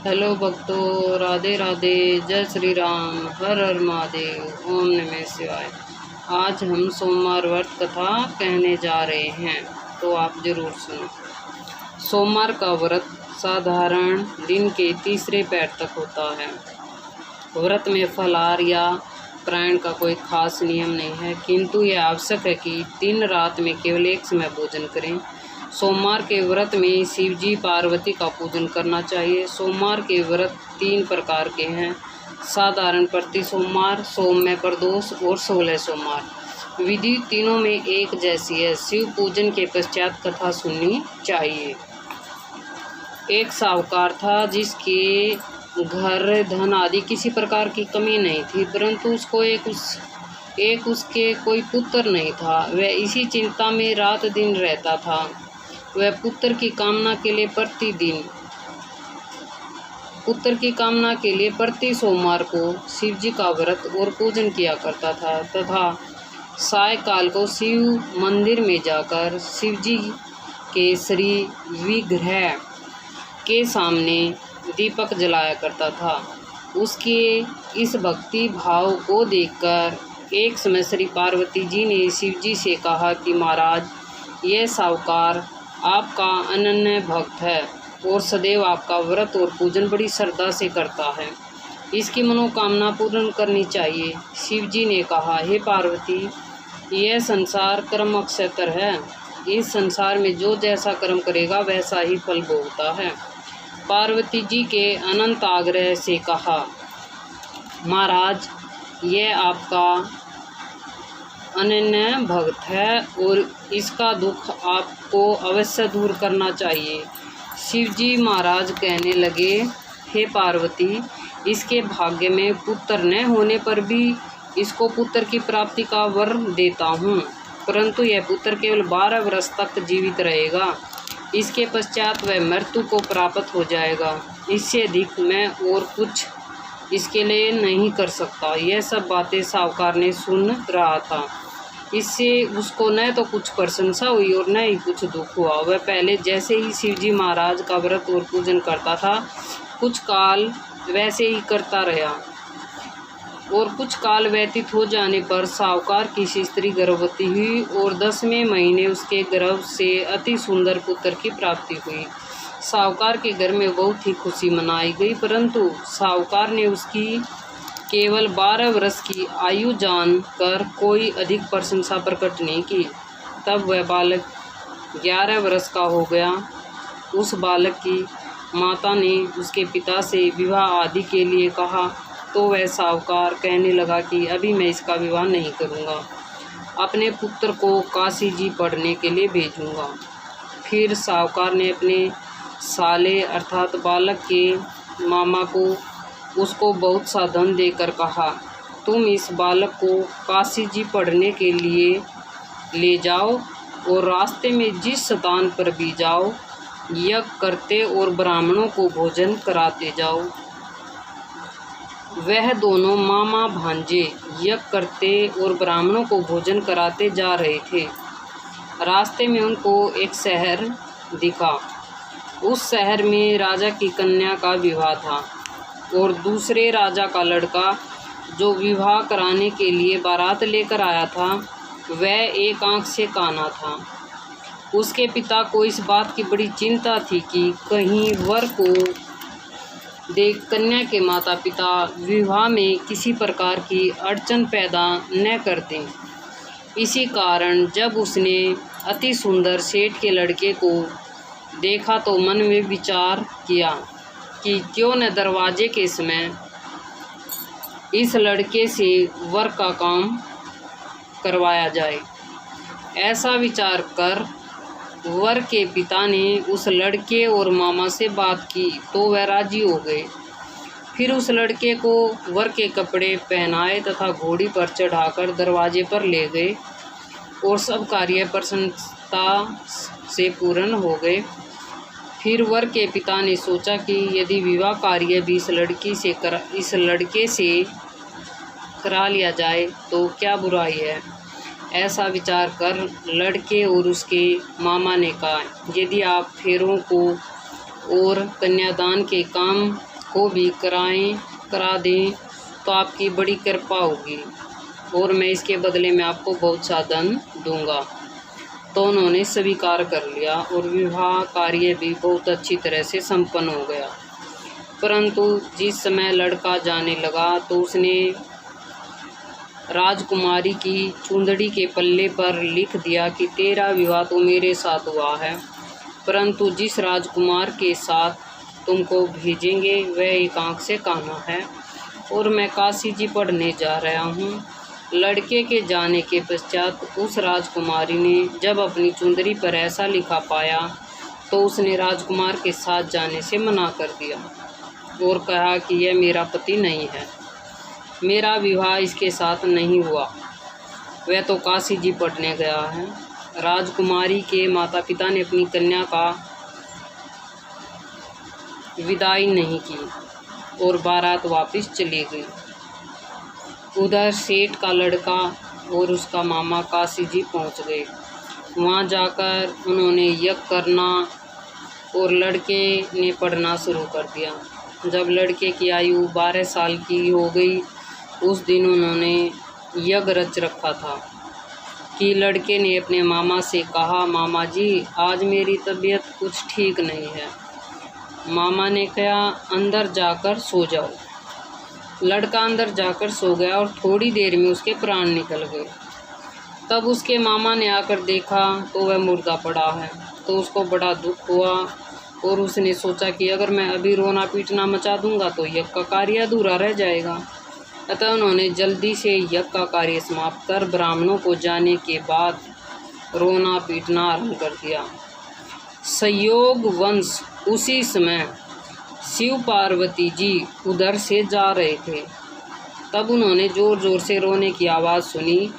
Hello भक्तों, राधे राधे, जय श्री राम, हर हर महादेव, ओम नमः शिवाय। आज हम सोमवार व्रत कथा कहने जा रहे हैं, तो आप जरूर सुनो। सोमवार का व्रत साधारण दिन के तीसरे पैर तक होता है। व्रत में फलाहार या प्राण का कोई खास नियम नहीं है, किंतु यह आवश्यक है कि दिन रात में केवल एक समय भोजन करें। सोमवार के व्रत में शिवजी पार्वती का पूजन करना चाहिए। सोमवार के व्रत 3 प्रकार के हैं: साधारण प्रति सोमवार, सोम में प्रदोष और 16 सोमवार। विधि तीनों में एक जैसी है। शिव पूजन के पश्चात कथा सुननी चाहिए। एक साहूकार था जिसके घर धन आदि किसी प्रकार की कमी नहीं थी, परंतु उसको उसके कोई पुत्र नहीं था। वह इसी चिंता में रात दिन रहता था। वह पुत्र की कामना के लिए प्रति सोमवार को शिवजी का व्रत और पूजन किया करता था तथा सायकाल को शिव मंदिर में जाकर शिवजी के श्री विग्रह के सामने दीपक जलाया करता था। उसके इस भक्ति भाव को देखकर एक समय श्री पार्वती जी ने शिवजी से कहा कि महाराज, यह साहूकार आपका अनन्य भक्त है और सदैव आपका व्रत और पूजन बड़ी श्रद्धा से करता है। इसकी मनोकामना पूर्ण करनी चाहिए। शिवजी ने कहा, हे पार्वती, यह संसार कर्म अक्षतर है। इस संसार में जो जैसा कर्म करेगा वैसा ही फल भोगता है। पार्वती जी के अनंत आग्रह से कहा, महाराज, यह आपका अनन्य भक्त है और इसका दुख आपको अवश्य दूर करना चाहिए। शिवजी महाराज कहने लगे, हे पार्वती, इसके भाग्य में पुत्र न होने पर भी इसको पुत्र की प्राप्ति का वर देता हूँ, परंतु यह पुत्र केवल 12 वर्ष तक जीवित रहेगा। इसके पश्चात वह मृत्यु को प्राप्त हो जाएगा। इससे अधिक मैं और कुछ इसके लिए नहीं कर सकता। यह सब बातें साहूकार ने सुन रहा था। इससे उसको न तो कुछ प्रशंसा हुई और न ही कुछ दुख हुआ। वह पहले जैसे ही शिवजी महाराज का व्रत और पूजन करता था, कुछ काल वैसे ही करता रहा और कुछ काल व्यतीत हो जाने पर साहूकार की स्त्री गर्भवती हुई और 10वें महीने उसके गर्भ से अति सुंदर पुत्र की प्राप्ति हुई। साहूकार के घर में बहुत ही खुशी मनाई गई, परंतु साहूकार ने उसकी केवल 12 वर्ष की आयु जानकर कोई अधिक प्रशंसा प्रकट नहीं की। तब वह बालक 11 वर्ष का हो गया। उस बालक की माता ने उसके पिता से विवाह आदि के लिए कहा, तो वह साहूकार कहने लगा कि अभी मैं इसका विवाह नहीं करूँगा, अपने पुत्र को काशी जी पढ़ने के लिए भेजूँगा। फिर साहूकार ने अपने साले अर्थात बालक के मामा को उसको बहुत सा धन देकर कहा, तुम इस बालक को काशी जी पढ़ने के लिए ले जाओ और रास्ते में जिस स्थान पर भी जाओ, यज्ञ करते और ब्राह्मणों को भोजन कराते जाओ। वह दोनों मामा भांजे यज्ञ करते और ब्राह्मणों को भोजन कराते जा रहे थे। रास्ते में उनको एक शहर दिखा। उस शहर में राजा की कन्या का विवाह था और दूसरे राजा का लड़का जो विवाह कराने के लिए बारात लेकर आया था, वह एक आंख से काना था। उसके पिता को इस बात की बड़ी चिंता थी कि कहीं वर को देख कन्या के माता पिता विवाह में किसी प्रकार की अड़चन पैदा न कर दें। इसी कारण जब उसने अति सुंदर सेठ के लड़के को देखा तो मन में विचार किया कि क्यों न दरवाजे के समय इस लड़के से वर का काम करवाया जाए। ऐसा विचार कर वर के पिता ने उस लड़के और मामा से बात की तो वह राजी हो गए। फिर उस लड़के को वर के कपड़े पहनाए तथा घोड़ी पर चढ़ाकर दरवाजे पर ले गए और सब कार्य प्रसन्नता से पूर्ण हो गए। फिर वर के पिता ने सोचा कि यदि विवाह कार्य भी इस लड़के से करा लिया जाए तो क्या बुराई है। ऐसा विचार कर लड़के और उसके मामा ने कहा, यदि आप फेरों को और कन्यादान के काम को भी करा दें तो आपकी बड़ी कृपा होगी और मैं इसके बदले में आपको बहुत सा धन दूंगा। तो उन्होंने स्वीकार कर लिया और विवाह कार्य भी बहुत अच्छी तरह से संपन्न हो गया। परंतु जिस समय लड़का जाने लगा तो उसने राजकुमारी की चुंदड़ी के पल्ले पर लिख दिया कि तेरा विवाह तो मेरे साथ हुआ है, परंतु जिस राजकुमार के साथ तुमको भेजेंगे वह एक आँख से काना है और मैं काशी जी पढ़ने जा रहा हूँ। लड़के के जाने के पश्चात उस राजकुमारी ने जब अपनी चुंदड़ी पर ऐसा लिखा पाया तो उसने राजकुमार के साथ जाने से मना कर दिया और कहा कि यह मेरा पति नहीं है, मेरा विवाह इसके साथ नहीं हुआ, वह तो काशी जी पढ़ने गया है। राजकुमारी के माता पिता ने अपनी कन्या का विदाई नहीं की और बारात वापस चली गई। उधर सेठ का लड़का और उसका मामा काशी जी पहुँच गए। वहाँ जाकर उन्होंने यज्ञ करना और लड़के ने पढ़ना शुरू कर दिया। जब लड़के की आयु 12 साल की हो गई उस दिन उन्होंने यज्ञ रच रखा था कि लड़के ने अपने मामा से कहा, मामा जी आज मेरी तबीयत कुछ ठीक नहीं है। मामा ने कहा अंदर जाकर सो जाओ। लड़का अंदर जाकर सो गया और थोड़ी देर में उसके प्राण निकल गए। तब उसके मामा ने आकर देखा तो वह मुर्दा पड़ा है, तो उसको बड़ा दुख हुआ और उसने सोचा कि अगर मैं अभी रोना पीटना मचा दूंगा तो यज्ञ का कार्य अधूरा रह जाएगा। अतः उन्होंने जल्दी से यज्ञ का कार्य समाप्त कर ब्राह्मणों को जाने के बाद रोना पीटना आरंभ कर दिया। संयोग वंश उसी समय शिव पार्वती जी उधर से जा रहे थे। तब उन्होंने जोर जोर से रोने की आवाज़ सुनी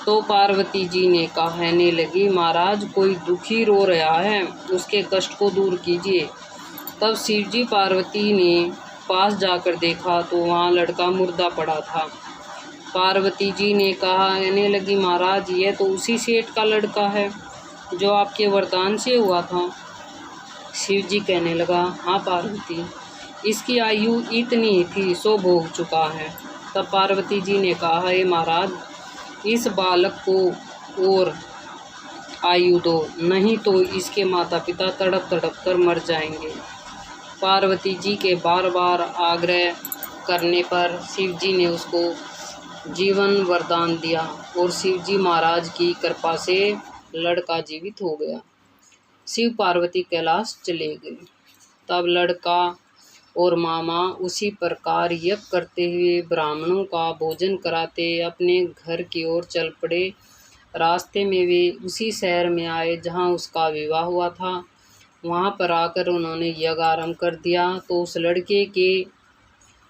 तो पार्वती जी ने कहने लगी, महाराज कोई दुखी रो रहा है, उसके कष्ट को दूर कीजिए। तब शिव जी पार्वती ने पास जाकर देखा तो वहाँ लड़का मुर्दा पड़ा था। पार्वती जी ने कहने लगी, महाराज यह तो उसी सेठ का लड़का है जो आपके वरदान से हुआ था। शिव जी कहने लगा, हाँ पार्वती, इसकी आयु इतनी ही थी सो भोग चुका है। तब पार्वती जी ने कहा, हे महाराज इस बालक को और आयु दो, नहीं तो इसके माता पिता तड़प तड़प कर मर जाएंगे। पार्वती जी के बार बार आग्रह करने पर शिव जी ने उसको जीवन वरदान दिया और शिव जी महाराज की कृपा से लड़का जीवित हो गया। शिव पार्वती कैलाश चले गए। तब लड़का और मामा उसी प्रकार यज्ञ करते हुए ब्राह्मणों का भोजन कराते अपने घर की ओर चल पड़े। रास्ते में वे उसी शहर में आए जहां उसका विवाह हुआ था। वहां पर आकर उन्होंने यज्ञ आरंभ कर दिया तो उस लड़के के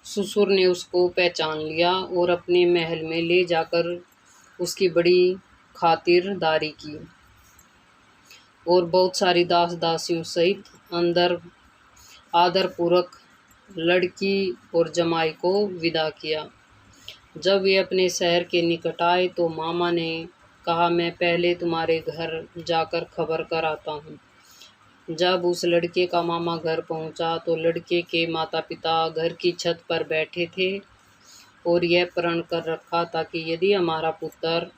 ससुर ने उसको पहचान लिया और अपने महल में ले जाकर उसकी बड़ी खातिरदारी की और बहुत सारी दास दासियों सहित अंदर आदरपूर्वक लड़की और जमाई को विदा किया। जब वे अपने शहर के निकट आए तो मामा ने कहा, मैं पहले तुम्हारे घर जाकर खबर कर आता हूँ। जब उस लड़के का मामा घर पहुँचा तो लड़के के माता पिता घर की छत पर बैठे थे और यह प्रण कर रखा था कि यदि हमारा पुत्र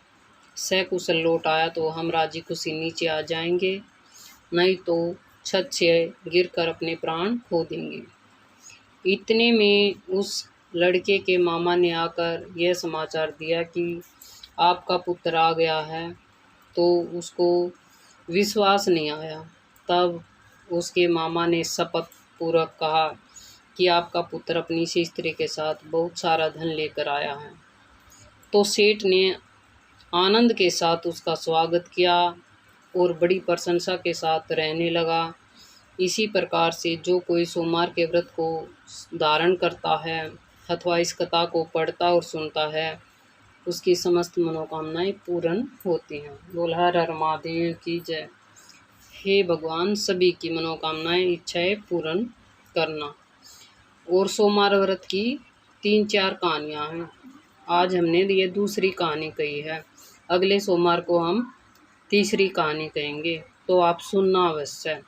सकुशल लौट आया तो हम राजी खुशी नीचे आ जाएंगे, नहीं तो छत से गिरकर अपने प्राण खो देंगे। इतने में उस लड़के के मामा ने आकर यह समाचार दिया कि आपका पुत्र आ गया है, तो उसको विश्वास नहीं आया। तब उसके मामा ने शपथ पूर्वक कहा कि आपका पुत्र अपनी स्त्री के साथ बहुत सारा धन लेकर आया है। तो सेठ ने आनंद के साथ उसका स्वागत किया और बड़ी प्रशंसा के साथ रहने लगा। इसी प्रकार से जो कोई सोमवार के व्रत को धारण करता है अथवा इस कथा को पढ़ता और सुनता है उसकी समस्त मनोकामनाएं पूर्ण होती हैं। बोल हर हर महादेव की जय। हे भगवान सभी की मनोकामनाएं इच्छाएं पूर्ण करना। और सोमवार व्रत की 3-4 कहानियाँ हैं। आज हमने ये दूसरी कहानी कही है, अगले सोमवार को हम तीसरी कहानी कहेंगे, तो आप सुनना अवश्य।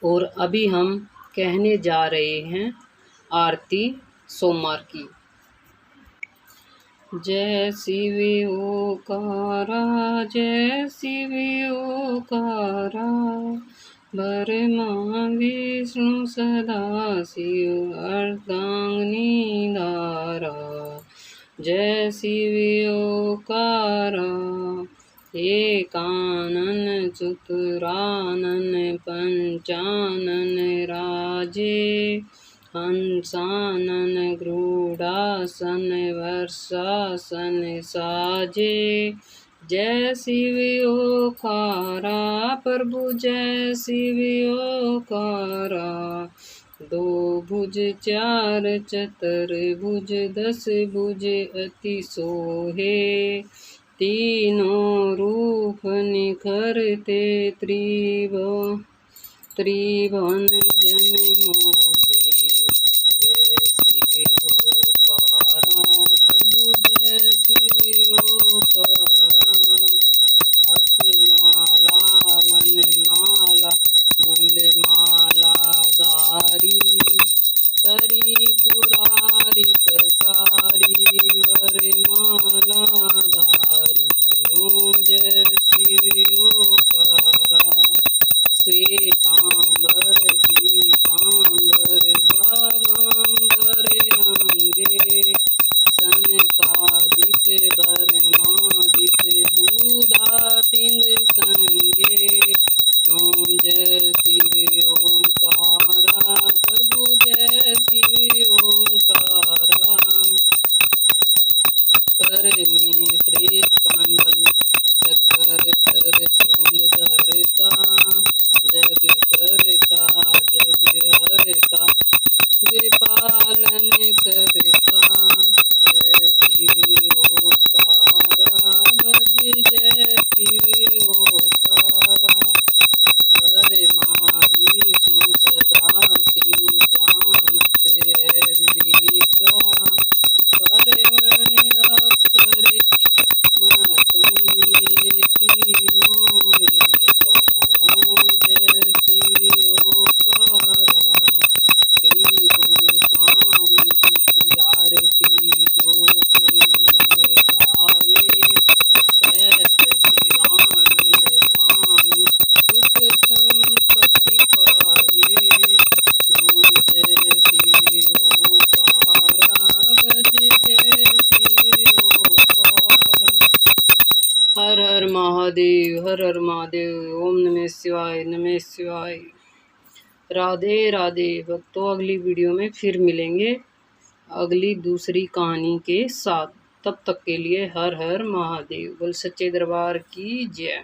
और अभी हम कहने जा रहे हैं आरती सोमवार की। जय शिव ओकारा, जय शिव ओकारा, ब्रह्मा विष्णु सदा शिव अर्धांगिनी धारा। जय शिव ओकारा, एकानन चतुरानन पंचानन राजे, हंसानन गरुड़ासन वर्षासन साजे। जय शिव ओकारा प्रभु, जय शिव ओकारा, दो भुज चार चतुर्भुज दस भुज अति सोहे, तीनों रूप निखरते त्रिभुवन जन मोहे। जय शिव ओकारा प्रभु, जय शिव ओकारा, अक्षमाला वनमाला मुंडमाला धारी, त्रिपुरारी कसारी वरमाला धारी। ओम जय शिव ओकारा, श्वेतांबर पीतांबर बागांबर अंगे, सनकादित बरमादित बुधातिंग संगे। ओम जय शिव ओमकारा प्रभु, जय शिव ओमकारा, कर में श्रेष्ठ कंडल चक्र त्रिशूल धरता, जग करता जग हरता, पालन करता। जय शिव ओकारा भज, जय शिव ओकारा, ब्रह्मा विष्णु सदा शिव जानत है विवेका, परमण अक्षर मत में तीनों एका। ओम जय शिव ओकारा, त्रिगुण स्वामी की आरती जो कोई नर गावे, कहत शिवानंद स्वामी सुख संपत्ति पावे। ओम जय शिव ओकारा भज, जय शिव ओकारा। हर हर महादेव, हर हर महादेव। ओम नमः शिवाय, नमः शिवाय। राधे राधे भक्तों, अगली वीडियो में फिर मिलेंगे अगली दूसरी कहानी के साथ। तब तक के लिए हर हर महादेव। बोल सच्चे दरबार की जय।